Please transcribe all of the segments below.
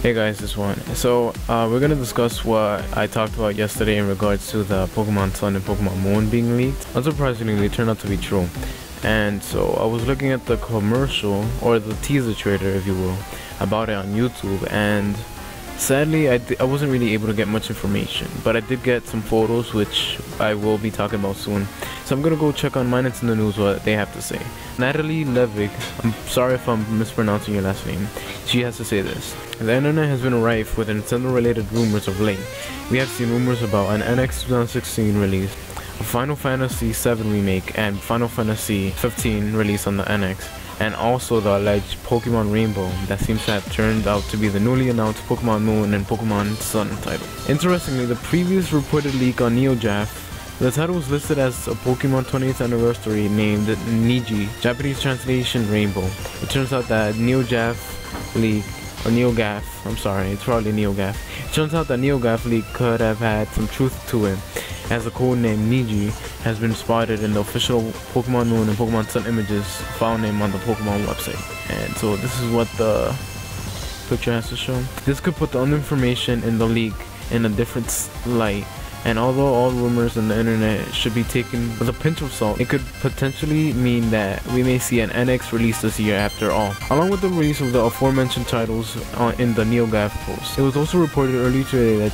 Hey guys, this one. So we're gonna discuss what I talked about yesterday in regards to the Pokemon Sun and Pokemon Moon being leaked. Unsurprisingly, they turned out to be true. And so I was looking at the commercial, or the teaser trailer if you will, about it on YouTube, and sadly I wasn't really able to get much information, but I did get some photos which I will be talking about soon. So I'm gonna go check on My Nintendo News what they have to say. Natalie Levig, I'm sorry if I'm mispronouncing your last name, she has to say this. The internet has been rife with Nintendo related rumors of late. We have seen rumors about an NX 2016 release, a Final Fantasy VII remake, and Final Fantasy 15 release on the NX, and also the alleged Pokemon Rainbow that seems to have turned out to be the newly announced Pokemon Moon and Pokemon Sun title. Interestingly, the previous reported leak on NeoJaf, the title was listed as a Pokemon 20th anniversary named Niji, Japanese translation Rainbow. It turns out that NeoJaf leak, or NeoGaf, I'm sorry, it's probably NeoGaf. It turns out that NeoGaf leak could have had some truth to it, as the code name Niji has been spotted in the official Pokemon Moon and Pokemon Sun images found name on the Pokemon website. And so this is what the picture has to show. This could put the information in the leak in a different light, and although all rumors on the internet should be taken with a pinch of salt, it could potentially mean that we may see an NX release this year after all. Along with the release of the aforementioned titles in the NeoGaf post, it was also reported earlier today that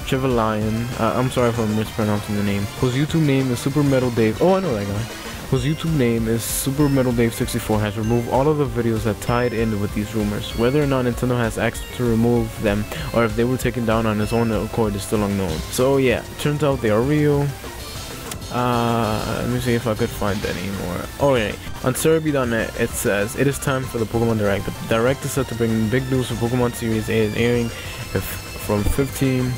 Trevelyan, I'm sorry if I'm mispronouncing the name, whose YouTube name is Super Metal Dave, oh I know that guy, whose YouTube name is Super Metal Dave 64, has removed all of the videos that tied in with these rumors. Whether or not Nintendo has asked to remove them or if they were taken down on its own accord is still unknown. So yeah, turns out they are real. Let me see if I could find any more. Oh yeah, on Cerebi.net it says, it is time for the Pokemon Direct. The Direct is set to bring big news for Pokemon series A is airing from 15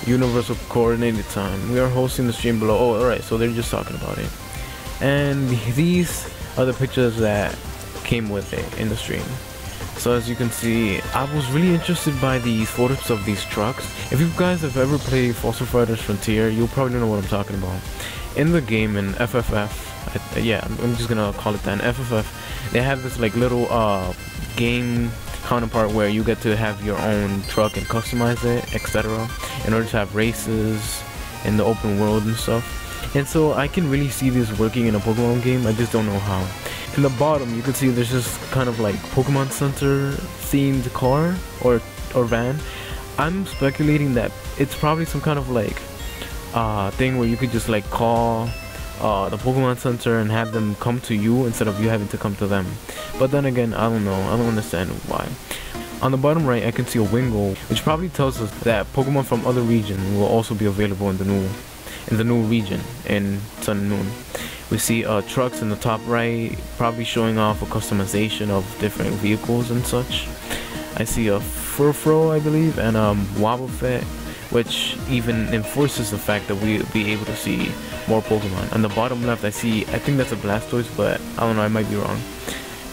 Universal Coordinated Time. We are hosting the stream below. Oh alright, so they're just talking about it. And these are the pictures that came with it in the stream. So as you can see, I was really interested by these photos of these trucks. If you guys have ever played Fossil Fighters Frontier, you'll probably know what I'm talking about. In the game, in FFF, yeah, I'm just gonna call it that, in FFF, they have this like little game counterpart where you get to have your own truck and customize it, etc. in order to have races in the open world and stuff. And so I can really see this working in a Pokemon game, I just don't know how. In the bottom you can see there's this kind of like Pokemon Center themed car or van. I'm speculating that it's probably some kind of like thing where you could just like call the Pokemon Center and have them come to you instead of you having to come to them. But then again, I don't know, I don't understand why. On the bottom right I can see a Wingull, which probably tells us that Pokemon from other regions will also be available in the new region in Sun and Moon. We see trucks in the top right, probably showing off a customization of different vehicles and such. I see a Furfrou, I believe, and Wobbuffet, which even enforces the fact that we'll be able to see more Pokemon. On the bottom left I think that's a Blastoise, but I don't know, I might be wrong.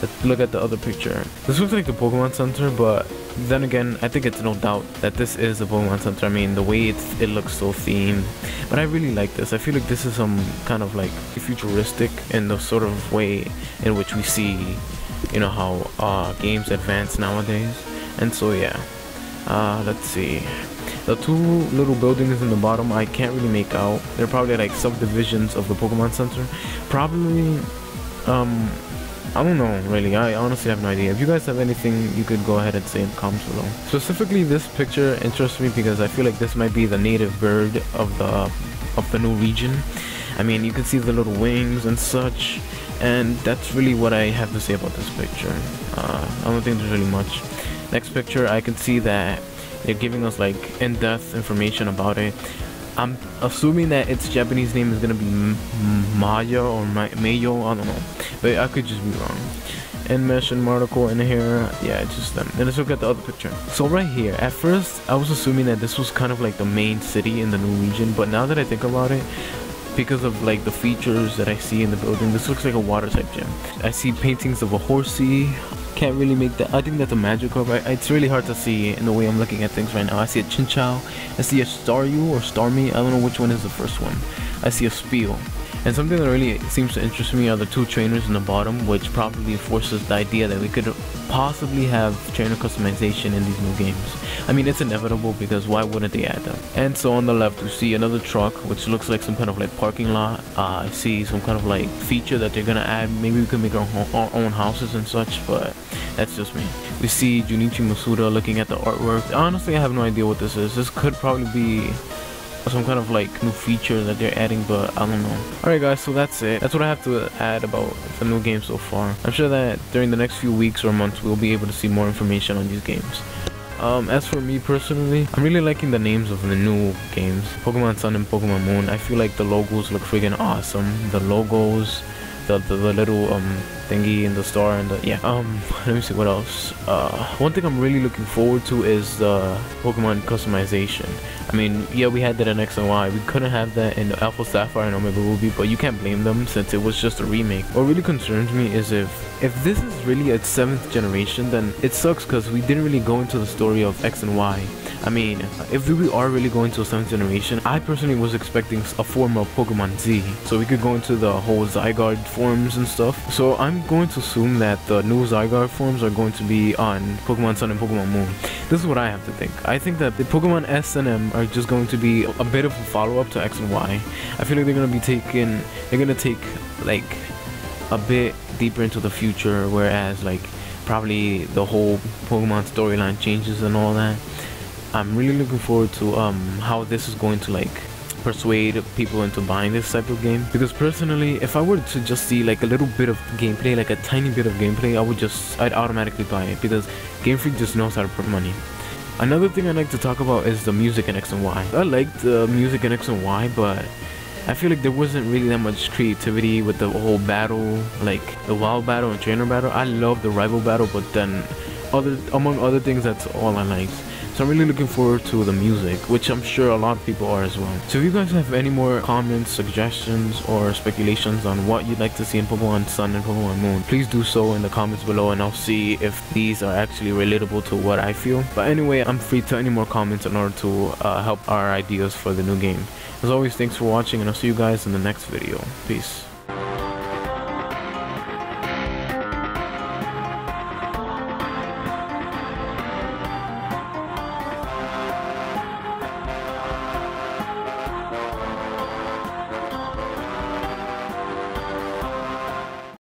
Let's look at the other picture. This looks like the Pokemon Center, but then again, I think it's no doubt that this is a Pokemon Center. I mean, the way it looks so themed. But I really like this. I feel like this is some kind of like futuristic in the sort of way in which we see, you know, how games advance nowadays. And so yeah, let's see. The two little buildings in the bottom, I can't really make out. They're probably like subdivisions of the Pokemon Center. Probably, I don't know really, I honestly have no idea. If you guys have anything, you could go ahead and say in the comments below. Specifically this picture interests me because I feel like this might be the native bird of the new region. I mean, you can see the little wings and such, and that's really what I have to say about this picture. I don't think there's really much. Next picture, I can see that they're giving us like in-depth information about it. I'm assuming that its Japanese name is gonna be Maya or Mayo, I don't know, but I could just be wrong. Enmesh article in here, yeah, it's just them. Then let's look at the other picture. So right here, at first I was assuming that this was kind of like the main city in the new region, but now that I think about it, because of like the features that I see in the building, this looks like a water type gym. I see paintings of a horsey. Can't really make that. I think that's a Magikarp. It's really hard to see in the way I'm looking at things right now. I see a Chinchou, I see a Staryu or Starmie, I don't know which one is the first one. I see a Spiel, And something that really seems to interest me are the 2 trainers in the bottom, which probably forces the idea that we could possibly have trainer customization in these new games. I mean, it's inevitable because why wouldn't they add them? And so on the left we see another truck which looks like some kind of like parking lot. I see some kind of like feature that they're gonna add. Maybe we can make our own houses and such, but that's just me. We see Junichi Masuda looking at the artwork. Honestly, I have no idea what this is. This could probably be some kind of like new feature that they're adding, but I don't know. Alright guys, so that's it. That's what I have to add about the new game so far. I'm sure that during the next few weeks or months we'll be able to see more information on these games. As for me personally, I'm really liking the names of the new games, Pokemon Sun and Pokemon Moon. I feel like the logos look friggin' awesome. The logos, the little thingy and the star and the let me see what else. One thing I'm really looking forward to is the Pokemon customization. I mean, yeah, we had that in X and Y. We couldn't have that in Alpha Sapphire and Omega Ruby, but you can't blame them since it was just a remake. What really concerns me is if this is really a 7th generation, then it sucks because we didn't really go into the story of X and Y. I mean, if we are really going to a 7th generation, I personally was expecting a form of Pokemon Z, so we could go into the whole Zygarde forms and stuff. So I'm going to assume that the new Zygarde forms are going to be on Pokemon Sun and Pokemon Moon. This is what I have to think. I think that the Pokemon S and M are just going to be a bit of a follow-up to X and Y. I feel like they're gonna take like a bit deeper into the future, whereas like probably the whole Pokemon storyline changes and all that. I'm really looking forward to how this is going to like persuade people into buying this type of game, because personally, if I were to just see like a little bit of gameplay, like a tiny bit of gameplay, I'd automatically buy it because Game Freak just knows how to put money. Another thing I'd like to talk about is the music in X and Y. I like the music in X and Y, but I feel like there wasn't really that much creativity with the whole battle, like the wild battle and trainer battle. I love the rival battle, but then among other things, that's all I liked. So I'm really looking forward to the music, which I'm sure a lot of people are as well. So if you guys have any more comments, suggestions, or speculations on what you'd like to see in Pokemon Sun and Pokemon Moon, please do so in the comments below and I'll see if these are actually relatable to what I feel. But anyway, I'm free to any more comments in order to help our ideas for the new game. As always, thanks for watching and I'll see you guys in the next video. Peace.